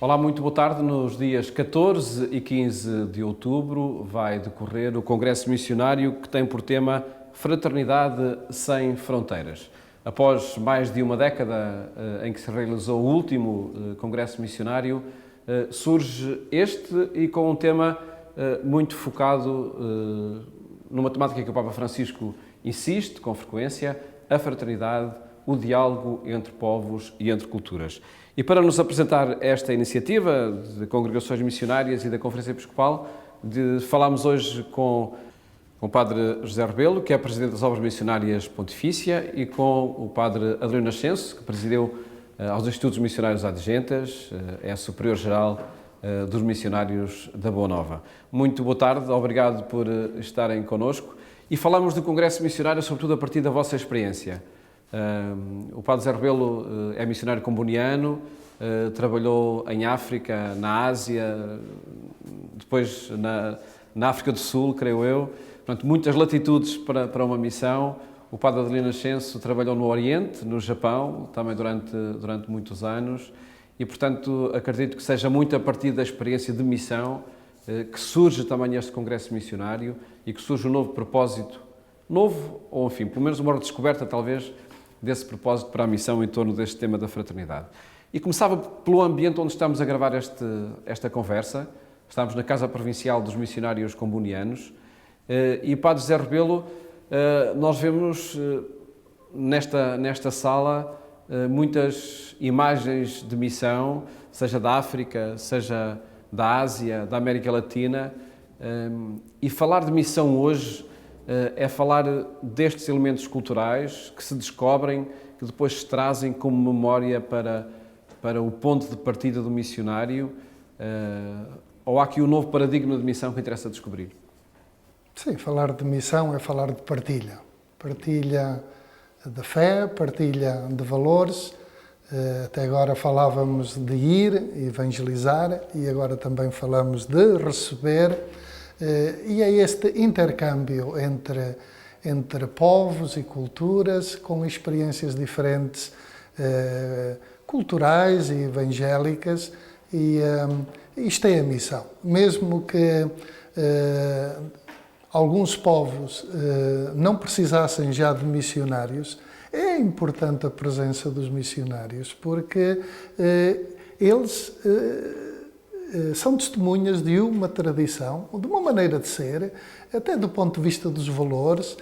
Olá, muito boa tarde. Nos dias 14 e 15 de outubro vai decorrer o Congresso Missionário que tem por tema Fraternidade Sem Fronteiras. Após mais de uma década em que se realizou o último Congresso Missionário, surge este e com um tema muito focado numa temática que o Papa Francisco insiste com frequência, a fraternidade, o diálogo entre povos e entre culturas. E para nos apresentar esta iniciativa de congregações missionárias e da Conferência Episcopal, falámos hoje com o Padre José Rebelo, que é Presidente das Obras Missionárias Pontifícia, e com o Padre Adelino Nascenso, que presidiu aos Institutos Missionários Adjuntas, é Superior-Geral dos Missionários da Boa Nova. Muito boa tarde, obrigado por estarem connosco. E falamos do Congresso Missionário, sobretudo a partir da vossa experiência. O Padre José Rebelo é missionário comboniano, trabalhou em África, na Ásia, depois na África do Sul, creio eu. Portanto, muitas latitudes para uma missão. O Padre Adelino Nascenso trabalhou no Oriente, no Japão, também durante muitos anos. E, portanto, acredito que seja muito a partir da experiência de missão que surge também este Congresso Missionário e que surge um novo propósito, novo, ou enfim, pelo menos uma redescoberta, talvez, desse propósito para a missão em torno deste tema da fraternidade. E começava pelo ambiente onde estamos a gravar esta conversa. Estamos na Casa Provincial dos Missionários Combonianos e, Padre José Rebelo, nós vemos nesta sala muitas imagens de missão, seja da África, seja da Ásia, da América Latina, e falar de missão hoje é falar destes elementos culturais que se descobrem, que depois se trazem como memória para o ponto de partida do missionário, ou há aqui um novo paradigma de missão que interessa descobrir? Sim, falar de missão é falar de partilha. Partilha de fé, partilha de valores. Até agora falávamos de ir, evangelizar, e agora também falamos de receber. E é este intercâmbio entre povos e culturas com experiências diferentes, culturais e evangélicas, e isto é a missão. Mesmo que alguns povos não precisassem já de missionários, é importante a presença dos missionários, porque eles são testemunhas de uma tradição, de uma maneira de ser, até do ponto de vista dos valores,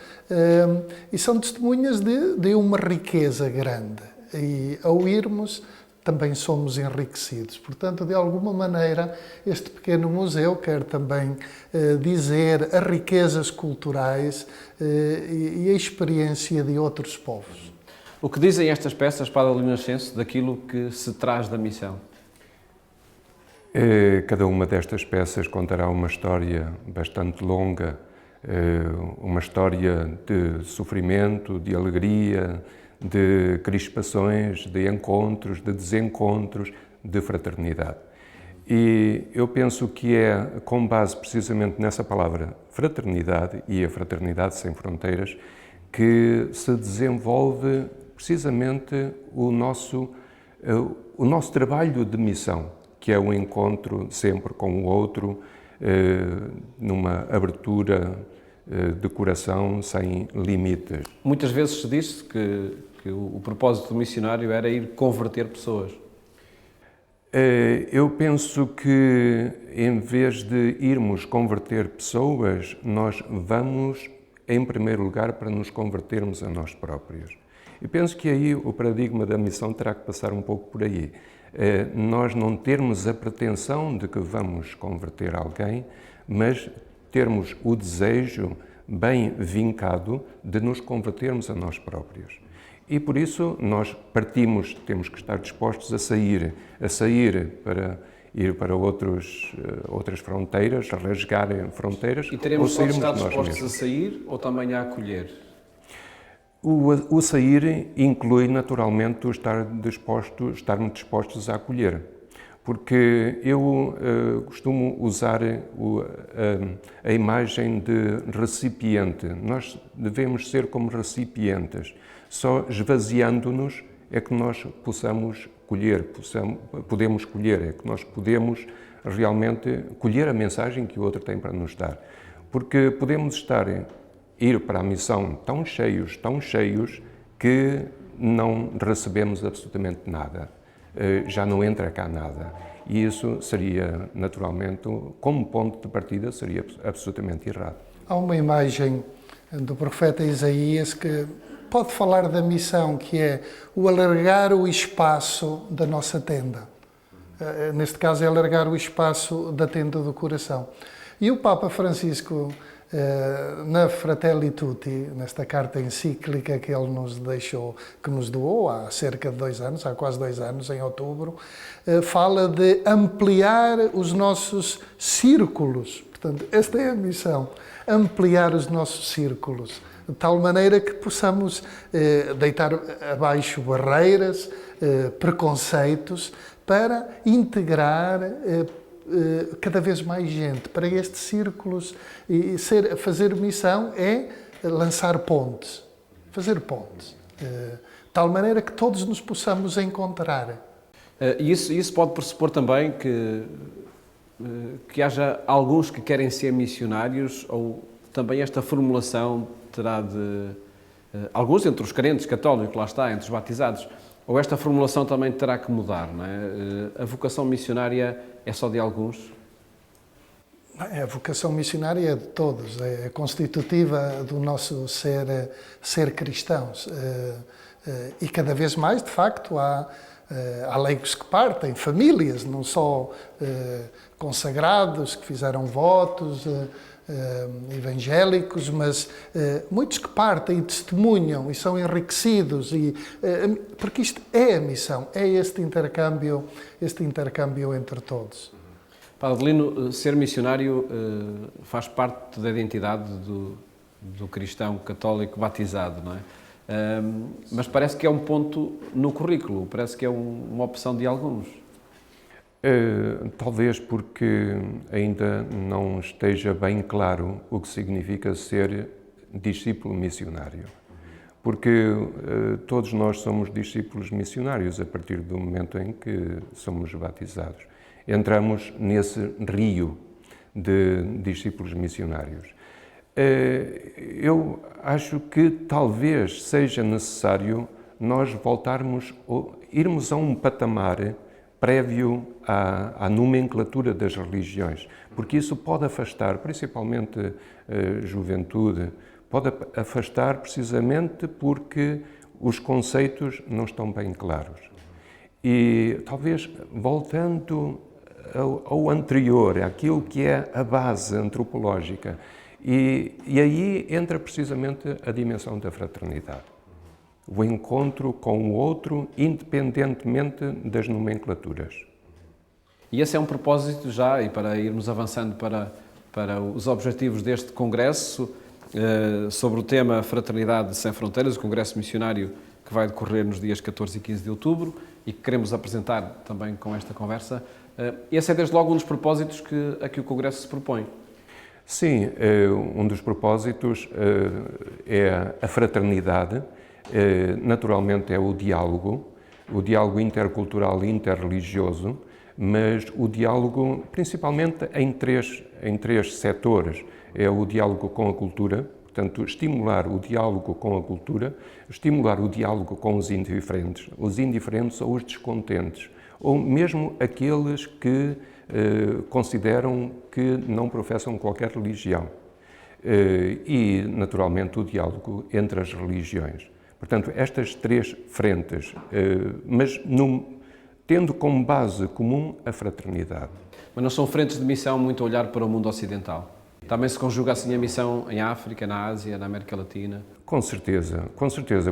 e são testemunhas de uma riqueza grande. E ao irmos, também somos enriquecidos. Portanto, de alguma maneira, este pequeno museu quer também dizer as riquezas culturais e a experiência de outros povos. O que dizem estas peças, Padre Adelino Nascenso, daquilo que se traz da missão? Cada uma destas peças contará uma história bastante longa, uma história de sofrimento, de alegria, de crispações, de encontros, de desencontros, de fraternidade. E eu penso que é com base precisamente nessa palavra fraternidade e a fraternidade sem fronteiras que se desenvolve precisamente o nosso trabalho de missão, que é o encontro sempre com o outro, numa abertura de coração sem limites. Muitas vezes se diz que o propósito do missionário era ir converter pessoas. Eu penso que, em vez de irmos converter pessoas, nós vamos, em primeiro lugar, para nos convertermos a nós próprios. E penso que aí o paradigma da missão terá que passar um pouco por aí. Nós não termos a pretensão de que vamos converter alguém, mas termos o desejo bem vincado de nos convertermos a nós próprios. E por isso nós temos que estar dispostos a sair para ir para outras fronteiras, a rasgar fronteiras. E teremos só de estar dispostos a sair ou também a acolher? O sair inclui naturalmente o estarmos dispostos a acolher. Porque eu costumo usar a imagem de recipiente. Nós devemos ser como recipientes. Só esvaziando-nos é que nós possamos colher, podemos colher, é que nós podemos realmente colher a mensagem que o outro tem para nos dar. Porque podemos ir para a missão tão cheios, que não recebemos absolutamente nada. Já não entra cá nada. E isso seria, naturalmente, como ponto de partida, seria absolutamente errado. Há uma imagem do profeta Isaías que pode falar da missão, que é o alargar o espaço da nossa tenda. Neste caso é alargar o espaço da tenda do coração. E o Papa Francisco, na Fratelli Tutti, nesta carta encíclica que ele nos deixou, que nos doou há cerca de 2 anos, há quase 2 anos, em outubro, fala de ampliar os nossos círculos. Portanto, esta é a missão, ampliar os nossos círculos, de tal maneira que possamos deitar abaixo barreiras, preconceitos, para integrar cada vez mais gente para estes círculos. E fazer missão é lançar pontes, fazer pontes, de tal maneira que todos nos possamos encontrar. Isso pode pressupor também que haja alguns que querem ser missionários, ou também esta formulação terá de... alguns entre os crentes católicos, lá está, entre os batizados, ou esta formulação também terá que mudar, não é? A vocação missionária é só de alguns? A vocação missionária é de todos, é constitutiva do nosso ser cristãos. E cada vez mais, de facto, há leigos que partem, famílias, não só consagrados, que fizeram votos, evangélicos, mas muitos que partem e testemunham e são enriquecidos, porque isto é a missão, é este intercâmbio entre todos. Padre Adelino, ser missionário faz parte da identidade do cristão católico batizado, não é? Mas parece que é um ponto no currículo, parece que é uma opção de alguns. Talvez porque ainda não esteja bem claro o que significa ser discípulo missionário. Porque todos nós somos discípulos missionários a partir do momento em que somos batizados. Entramos nesse rio de discípulos missionários. Eu acho que talvez seja necessário nós voltarmos, irmos a um patamar prévio à nomenclatura das religiões, porque isso pode afastar, principalmente a juventude, pode afastar precisamente porque os conceitos não estão bem claros. E talvez voltando ao anterior, àquilo que é a base antropológica, e aí entra precisamente a dimensão da fraternidade. O encontro com o outro, independentemente das nomenclaturas. E esse é um propósito já, e para irmos avançando para os objetivos deste congresso, sobre o tema Fraternidade Sem Fronteiras, o congresso missionário que vai decorrer nos dias 14 e 15 de outubro e que queremos apresentar também com esta conversa. Esse é desde logo um dos propósitos a que o congresso se propõe. Sim, um dos propósitos é a fraternidade. Naturalmente é o diálogo intercultural e interreligioso, mas o diálogo principalmente em três setores. É o diálogo com a cultura, portanto, estimular o diálogo com a cultura, estimular o diálogo com os indiferentes ou os descontentes, ou mesmo aqueles que consideram que não professam qualquer religião. E, naturalmente, o diálogo entre as religiões. Portanto, estas 3 frentes, mas tendo como base comum a fraternidade. Mas não são frentes de missão muito a olhar para o mundo ocidental? Também se conjuga assim a missão em África, na Ásia, na América Latina? Com certeza,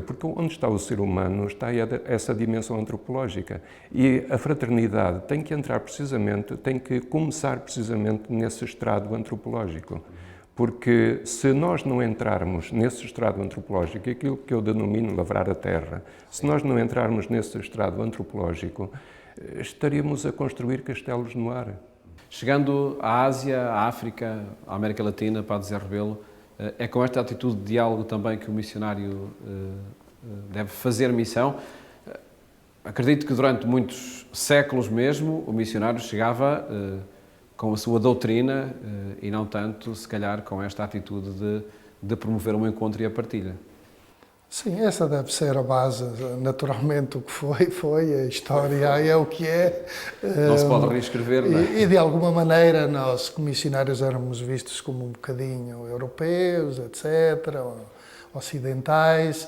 porque onde está o ser humano está essa dimensão antropológica. E a fraternidade tem que começar precisamente nesse estrado antropológico. Porque se nós não entrarmos nesse estrado antropológico, aquilo que eu denomino lavrar a terra, se nós não entrarmos nesse estrado antropológico, estaríamos a construir castelos no ar. Chegando à Ásia, à África, à América Latina, Padre Zé Rebelo, é com esta atitude de diálogo também que o missionário deve fazer missão. Acredito que durante muitos séculos mesmo o missionário chegava com a sua doutrina e não tanto, se calhar, com esta atitude de promover um encontro e a partilha. Sim, essa deve ser a base. Naturalmente, o que foi, a história é o que é. Não se pode reescrever, não é? E de alguma maneira, nós, como missionários, éramos vistos como um bocadinho europeus, etc., ocidentais,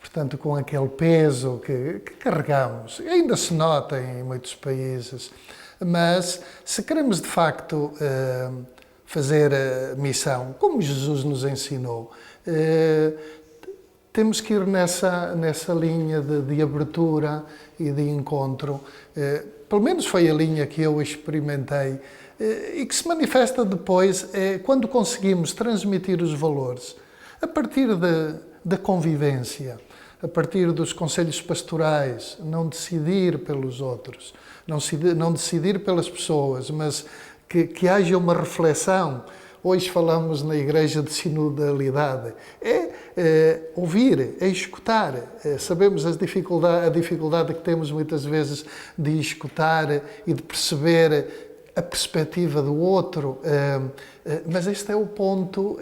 portanto, com aquele peso que carregamos. E ainda se nota em muitos países. Mas, se queremos, de facto, fazer missão, como Jesus nos ensinou, temos que ir nessa linha de abertura e de encontro. Pelo menos foi a linha que eu experimentei e que se manifesta depois quando conseguimos transmitir os valores a partir da convivência, a partir dos conselhos pastorais, não decidir pelos outros, não decidir pelas pessoas, mas que haja uma reflexão. Hoje falamos na Igreja de Sinodalidade. Ouvir, escutar. Sabemos a dificuldade que temos muitas vezes de escutar e de perceber a perspectiva do outro, mas este é o ponto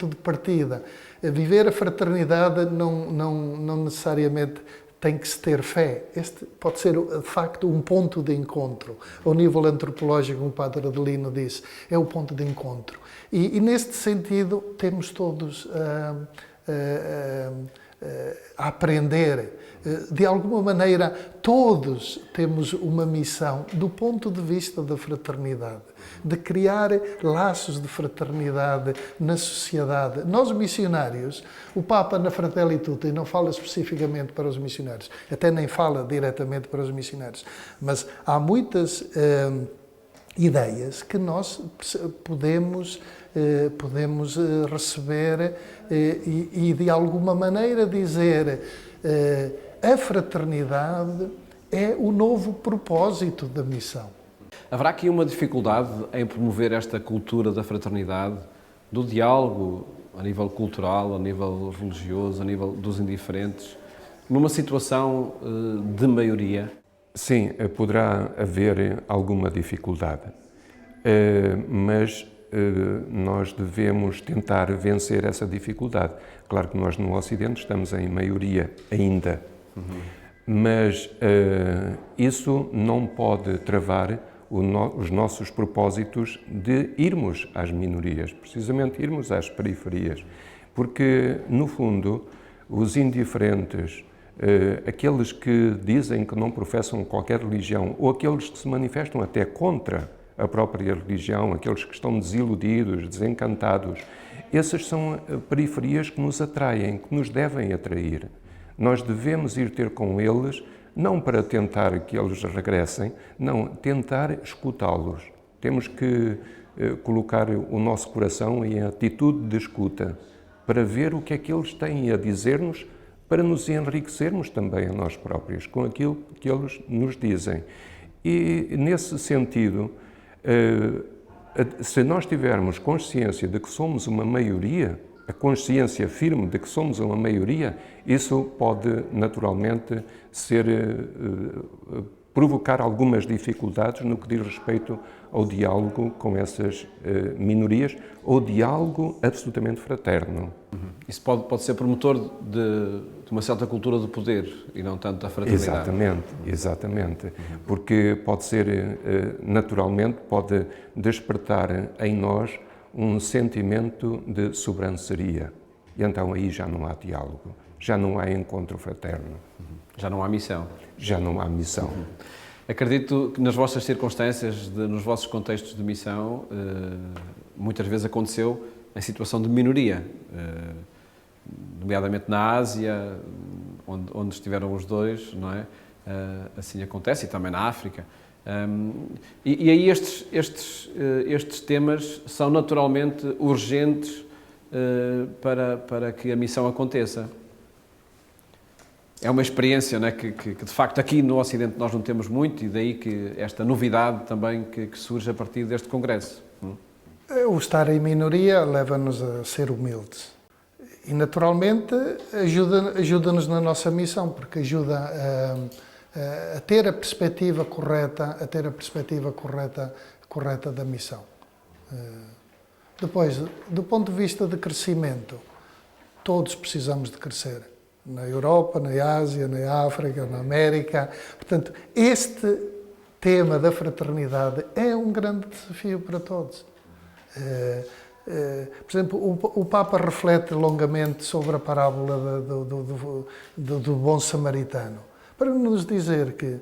de partida. Viver a fraternidade não necessariamente tem que se ter fé. Este pode ser, de facto, um ponto de encontro. Ao nível antropológico, como o Padre Adelino disse, é o ponto de encontro. E neste sentido, temos todos a aprender. De alguma maneira, todos temos uma missão do ponto de vista da fraternidade, de criar laços de fraternidade na sociedade. Nós, missionários, o Papa na Fratelli Tutti não fala especificamente para os missionários, até nem fala diretamente para os missionários, mas há muitas ideias que nós podemos receber e de alguma maneira dizer a fraternidade é o novo propósito da missão. Haverá aqui uma dificuldade em promover esta cultura da fraternidade, do diálogo a nível cultural, a nível religioso, a nível dos indiferentes, numa situação de maioria? Sim, poderá haver alguma dificuldade, mas nós devemos tentar vencer essa dificuldade. Claro que nós no Ocidente estamos em maioria ainda, mas isso não pode travar os nossos propósitos de irmos às minorias, precisamente irmos às periferias, porque no fundo os indiferentes, aqueles que dizem que não professam qualquer religião ou aqueles que se manifestam até contra a própria religião, aqueles que estão desiludidos, desencantados, essas são periferias que nos atraem, que nos devem atrair. Nós devemos ir ter com eles, não para tentar que eles regressem, não, tentar escutá-los. Temos que colocar o nosso coração em atitude de escuta, para ver o que é que eles têm a dizer-nos, para nos enriquecermos também a nós próprios, com aquilo que eles nos dizem. E, nesse sentido, se nós tivermos consciência de que somos uma maioria, a consciência firme de que somos uma maioria, isso pode naturalmente provocar algumas dificuldades no que diz respeito ao diálogo com essas minorias, ou diálogo absolutamente fraterno. Isso pode ser promotor de uma certa cultura do poder e não tanto da fraternidade. Exatamente. Porque pode ser, naturalmente, pode despertar em nós um sentimento de sobranceria. E então aí já não há diálogo, já não há encontro fraterno. Já não há missão. Já não há missão. Acredito que nas vossas circunstâncias, nos vossos contextos de missão, muitas vezes aconteceu em situação de minoria, nomeadamente na Ásia, onde estiveram os dois, não é? Assim acontece, e também na África. E aí estes temas são naturalmente urgentes para que a missão aconteça. É uma experiência, né, que de facto aqui no Ocidente nós não temos muito, e daí que esta novidade também que surge a partir deste congresso. O estar em minoria leva-nos a ser humildes E naturalmente ajuda-nos na nossa missão, porque ajuda a ter a perspectiva correta, correta da missão. Depois, do ponto de vista de crescimento, todos precisamos de crescer. Na Europa, na Ásia, na África, na América. Portanto, este tema da fraternidade é um grande desafio para todos. Por exemplo, o Papa reflete longamente sobre a parábola do bom samaritano, para nos dizer que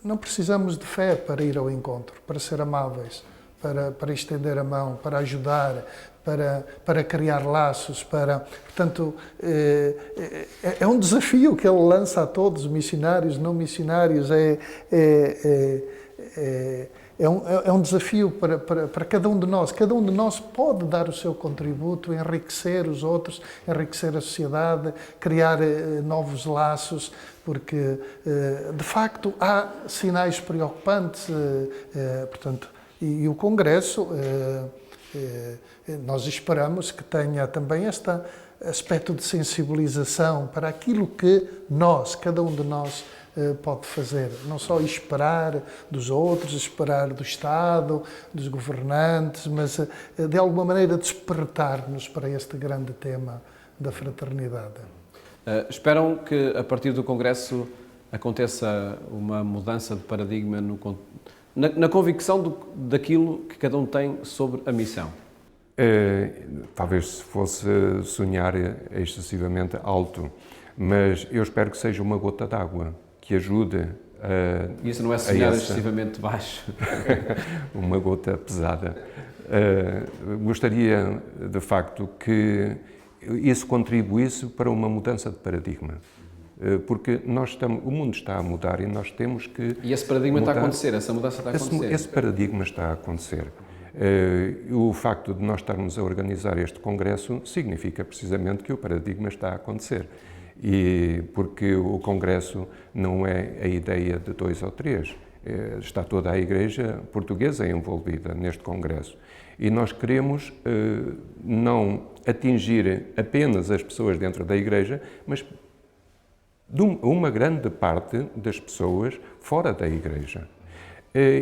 não precisamos de fé para ir ao encontro, para ser amáveis, para estender a mão, para ajudar, para criar laços, portanto, é um desafio que ele lança a todos, missionários, não missionários, é um desafio para cada um de nós. Cada um de nós pode dar o seu contributo, enriquecer os outros, enriquecer a sociedade, criar novos laços, porque, de facto, há sinais preocupantes, portanto, e o Congresso, nós esperamos que tenha também este aspecto de sensibilização para aquilo que cada um de nós, pode fazer. Não só esperar dos outros, esperar do Estado, dos governantes, mas de alguma maneira despertar-nos para este grande tema da fraternidade. Esperam que a partir do Congresso aconteça uma mudança de paradigma na convicção daquilo que cada um tem sobre a missão? Talvez se fosse sonhar excessivamente alto, mas eu espero que seja uma gota d'água que ajude a... Isso não é sonhar excessivamente baixo? Uma gota pesada. Gostaria, de facto, que isso contribuísse para uma mudança de paradigma. Porque o mundo está a mudar e nós temos que... E esse paradigma está a acontecer, essa mudança está a acontecer? Esse paradigma está a acontecer. O facto de nós estarmos a organizar este congresso significa precisamente que o paradigma está a acontecer. E porque o congresso não é a ideia de 2 ou 3, está toda a Igreja portuguesa envolvida neste congresso. E nós queremos não atingir apenas as pessoas dentro da Igreja, mas uma grande parte das pessoas fora da Igreja.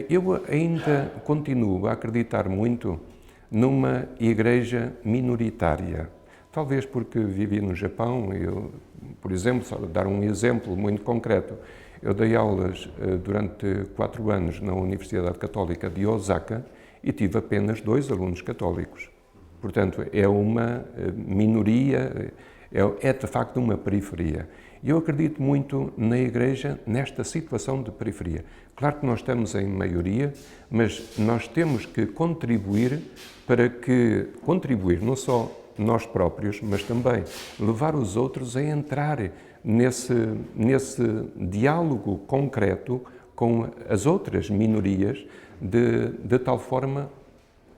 Eu ainda continuo a acreditar muito numa Igreja minoritária. Talvez porque vivi no Japão, por exemplo, só dar um exemplo muito concreto, eu dei aulas durante 4 anos na Universidade Católica de Osaka e tive apenas 2 alunos católicos. Portanto, é uma minoria, é de facto uma periferia. E eu acredito muito na Igreja nesta situação de periferia. Claro que nós estamos em maioria, mas nós temos que contribuir não só nós próprios, mas também levar os outros a entrar nesse diálogo concreto com as outras minorias, de tal forma,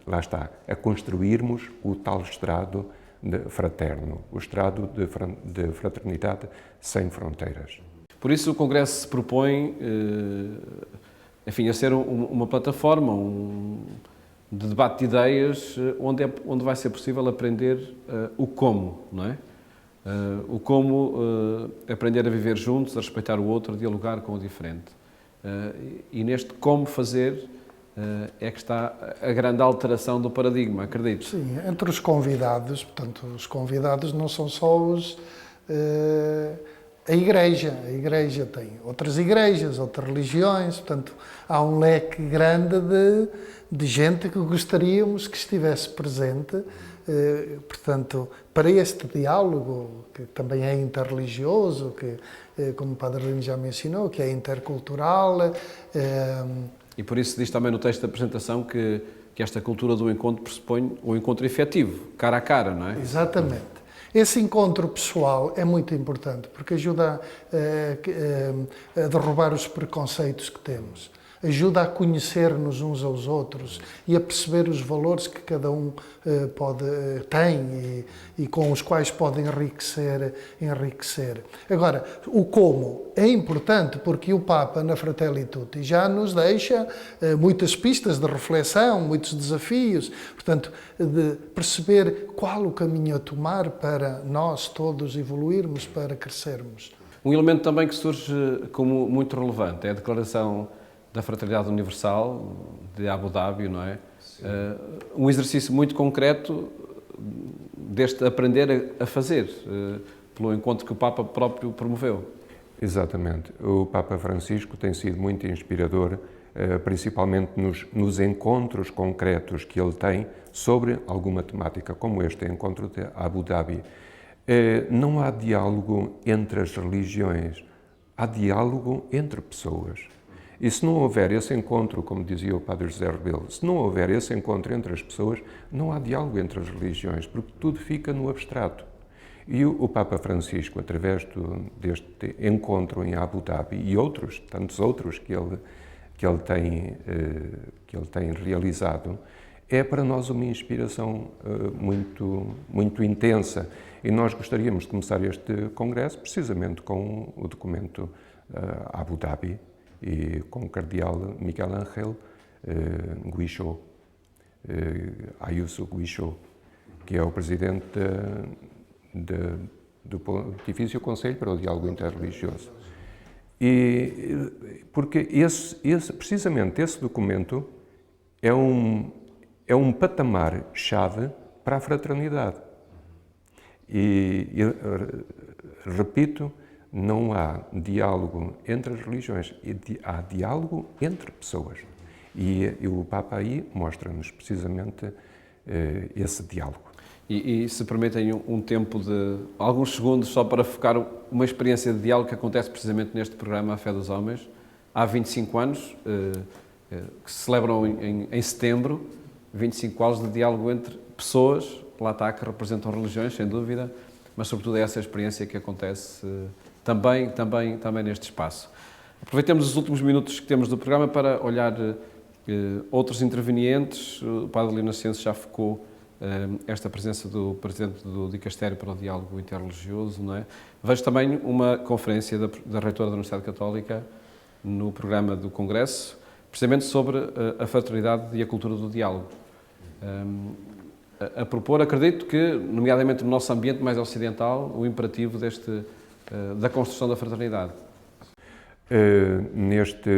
lá está, a construirmos o tal estrado fraterno, o estrado de fraternidade sem fronteiras. Por isso o Congresso se propõe, enfim, a ser uma plataforma, de debate de ideias, onde vai ser possível aprender o como, não é? O como aprender a viver juntos, a respeitar o outro, a dialogar com o diferente. E neste como fazer é que está a grande alteração do paradigma, acredito. Sim, entre os convidados, portanto, os convidados não são só a Igreja tem outras igrejas, outras religiões, portanto, há um leque grande de gente que gostaríamos que estivesse presente, portanto, para este diálogo, que também é interreligioso, que, como o Padre Lino já mencionou, que é intercultural. E por isso diz também no texto da apresentação que esta cultura do encontro pressupõe um encontro efetivo, cara a cara, não é? Exatamente. Esse encontro pessoal é muito importante, porque ajuda a derrubar os preconceitos que temos. ajuda a conhecer-nos uns aos outros e a perceber os valores que cada um tem e com os quais pode enriquecer. Agora, o como é importante porque o Papa, na Fratelli Tutti, já nos deixa muitas pistas de reflexão, muitos desafios, portanto, de perceber qual o caminho a tomar para nós todos evoluirmos, para crescermos. Um elemento também que surge como muito relevante é a Declaração da Fraternidade Universal de Abu Dhabi, não é? Um exercício muito concreto deste aprender a fazer, pelo encontro que o Papa próprio promoveu. Exatamente. O Papa Francisco tem sido muito inspirador, principalmente nos encontros concretos que ele tem sobre alguma temática, como este encontro de Abu Dhabi. Não há diálogo entre as religiões, há diálogo entre pessoas. E se não houver esse encontro, como dizia o Padre José Rebelo, se não houver esse encontro entre as pessoas, não há diálogo entre as religiões, porque tudo fica no abstrato. E o Papa Francisco, através deste encontro em Abu Dhabi e tantos outros que ele tem realizado, é para nós uma inspiração muito intensa. E nós gostaríamos de começar este congresso precisamente com o documento Abu Dhabi e com o cardeal Miguel Ángel Guixó, Ayuso Guixó, que é o presidente do Pontifício Conselho para o Diálogo Interreligioso. E porque precisamente esse documento é um patamar-chave para a fraternidade. E repito, não há diálogo entre as religiões, há diálogo entre pessoas. E o Papa aí mostra-nos precisamente esse diálogo. E se permitem um tempo de alguns segundos só para focar uma experiência de diálogo que acontece precisamente neste programa A Fé dos Homens, há 25 anos, que se celebram em setembro, 25 anos de diálogo entre pessoas, lá está, que representam religiões, sem dúvida, mas sobretudo é essa experiência que acontece também neste espaço. Aproveitemos os últimos minutos que temos do programa para olhar outros intervenientes. O Padre Lino Ascenso já focou esta presença do Presidente do Dicastério para o Diálogo Interreligioso, não é? Vejo também uma conferência da Reitora da Universidade Católica no programa do Congresso, precisamente sobre a fraternidade e a cultura do diálogo. A propor, acredito que, nomeadamente no nosso ambiente mais ocidental, o imperativo da construção da fraternidade. Neste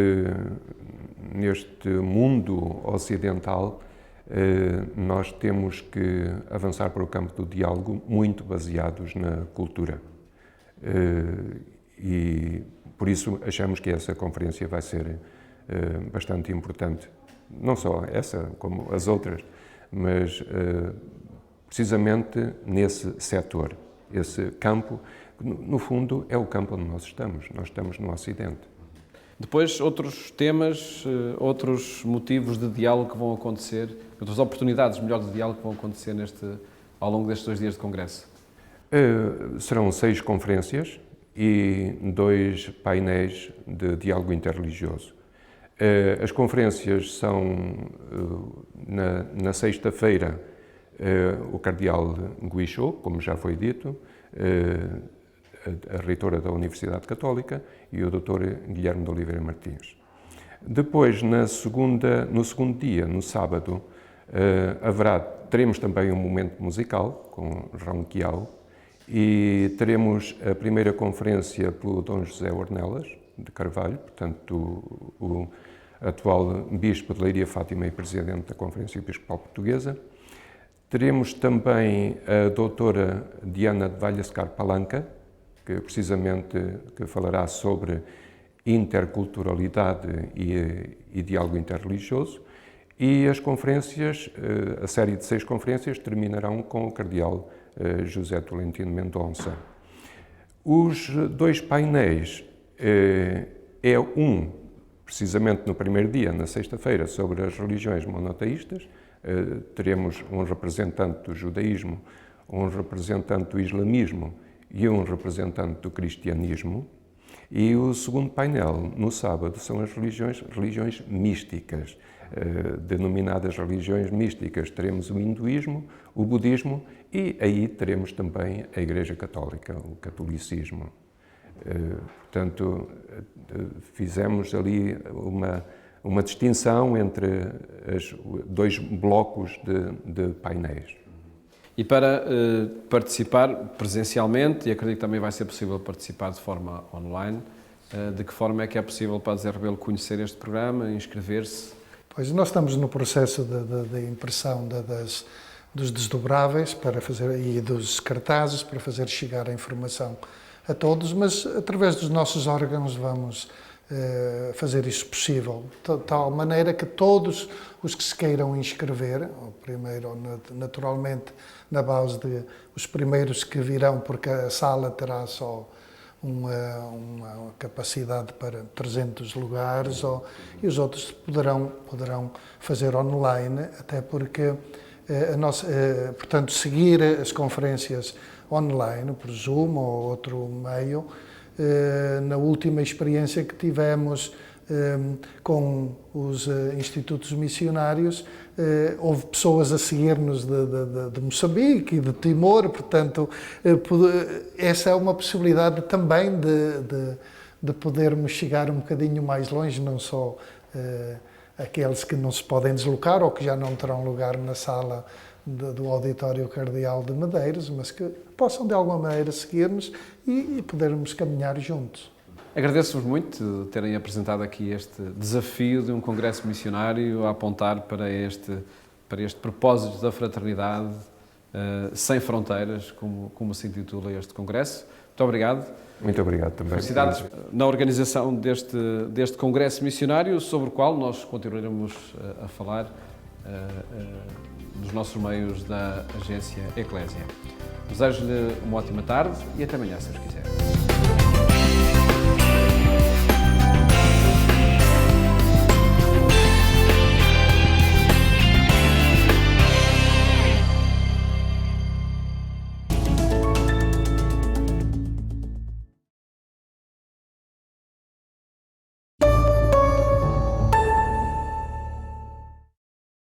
mundo ocidental, nós temos que avançar para o campo do diálogo muito baseados na cultura. E por isso achamos que essa conferência vai ser bastante importante. Não só essa, como as outras, mas precisamente nesse setor, esse campo, no fundo é o campo onde nós estamos no Ocidente. Depois, outros temas, outros motivos de diálogo que vão acontecer, outras oportunidades, melhor, de diálogo que vão acontecer ao longo destes 2 dias de congresso? Serão 6 conferências e 2 painéis de diálogo interreligioso. As conferências são, na sexta-feira, o cardeal Guixó, como já foi dito, a reitora da Universidade Católica e o Dr. Guilherme de Oliveira Martins. Depois, no segundo dia, no sábado, teremos também um momento musical com Ronquial e teremos a primeira conferência pelo Dom José Ornelas de Carvalho, portanto, o atual Bispo de Leiria Fátima e Presidente da Conferência Episcopal Portuguesa. Teremos também a doutora Diana de Vallascar Palanca, que falará sobre interculturalidade e diálogo interreligioso, e as conferências, a série de 6 conferências, terminarão com o cardeal José Tolentino Mendonça. Os 2 painéis precisamente no primeiro dia, na sexta-feira, sobre as religiões monoteístas. Teremos um representante do judaísmo, um representante do islamismo e um representante do cristianismo. E o segundo painel, no sábado, são as religiões místicas, denominadas religiões místicas. Teremos o hinduísmo, o budismo e aí teremos também a Igreja Católica, o catolicismo. Portanto, fizemos ali uma distinção entre os dois blocos de painéis. E para participar presencialmente, e acredito que também vai ser possível participar de forma online, de que forma é que é possível para José Rebelo conhecer este programa, inscrever-se? Pois nós estamos no processo de impressão dos desdobráveis para fazer, e dos cartazes para fazer chegar a informação a todos, mas através dos nossos órgãos vamos fazer isso possível, de tal maneira que todos os que se queiram inscrever, primeiro naturalmente na base de os primeiros que virão, porque a sala terá só uma capacidade para 300 lugares, e os outros poderão fazer online, até porque portanto, seguir as conferências online, por Zoom ou outro meio. Na última experiência que tivemos com os institutos missionários, houve pessoas a seguir-nos de Moçambique e de Timor, portanto, essa é uma possibilidade também de podermos chegar um bocadinho mais longe, não só aqueles que não se podem deslocar ou que já não terão lugar na sala do Auditório Cardeal de Medeiros, mas que possam de alguma maneira seguir-nos e podermos caminhar juntos. Agradeço-vos muito terem apresentado aqui este desafio de um congresso missionário a apontar para este propósito da fraternidade sem fronteiras, como se intitula este congresso. Muito obrigado. Muito obrigado também. Felicidades na organização deste congresso missionário, sobre o qual nós continuaremos a falar nos nossos meios da agência Eclésia. Desejo-lhe uma ótima tarde e até amanhã, se Deus quiser.